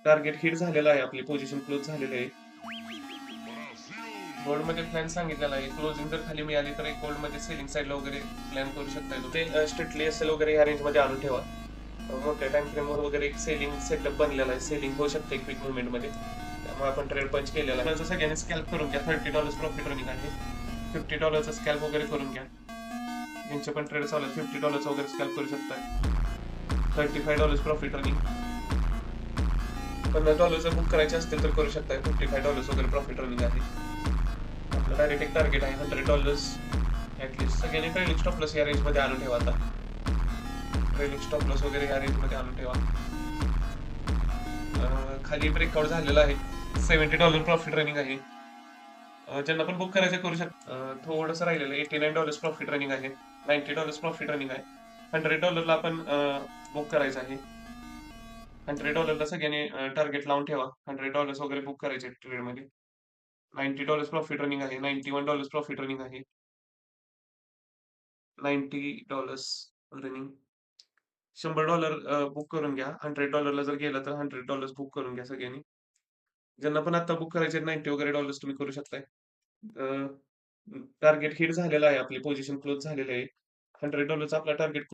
Target hit झालेलं आहे. आपली पोझिशन क्लोज झालेली आहे. गोल्डमध्ये प्लॅन सांगितलेला आहे. क्लोजिंग जर खाली मिळाली तर एक गोल्डमध्ये सेलिंग साईडला वगैरे प्लॅन करू शकताय तुम्ही. ते स्ट्रिक्टली असेल वगैरे ह्या रेंजमध्ये आणून ठेवा. मोठ्या टाईम फ्रेमवर वगैरे एक सेलिंग सेटअप बनलेला आहे. सेलिंग होऊ शकते क्विक मूव्हमेंटमध्ये. त्यामुळे आपण ट्रेड पंच केलेला आहे. सगळ्यांनी स्कॅल्प करून घ्या. $30 प्रॉफिट रनिंग आहे. $50 स्कॅल्प वगैरे करून घ्या. यांचे पण ट्रेड चालू आहेत. $50 वगैरे स्कॅल्प करू शकताय. $35 प्रॉफिट रनिंग. $50 बुक करायचे असतील तर करू शकताय. $55 वगैरे प्रॉफिट रनिंग आहे. आपलं डायरेक्ट एक टार्गेट आहे $100 ॲटलिस्ट. सगळ्यांनी ट्रेलिंग स्टॉप लॉस या रेंजमध्ये आणून ठेवा आता. ट्रेलिंग स्टॉप लॉस वगैरे या रेंजमध्ये आणून ठेवा. खाली ब्रेकआउट झालेला आहे. $70 प्रॉफिट रनिंग आहे. ज्यांना पण बुक करायचं करू शकता. थोडंसं राहिलेलं आहे. $89 प्रॉफिट रनिंग आहे. $90 प्रॉफिट रनिंग आहे. $100 आपण बुक करायचं आहे. $100 सगळ्यांनी टार्गेट लावून ठेवा. $100 वगैरे बुक करायचे ट्रेडमध्ये. $90 प्रॉफिट रनिंग आहे. $91 प्रॉफिट रनिंग आहे. $90 रनिंग. $100 बुक करून घ्या. $100 जर गेलं तर $100 बुक करून घ्या सगळ्यांनी. ज्यांना पण आता बुक करायचे 90 वगैरे डॉलर्स तुम्ही करू शकताय. टार्गेट हिट झालेलं आहे. आपली पोझिशन क्लोज झालेली आहे. $100 आपला टार्गेट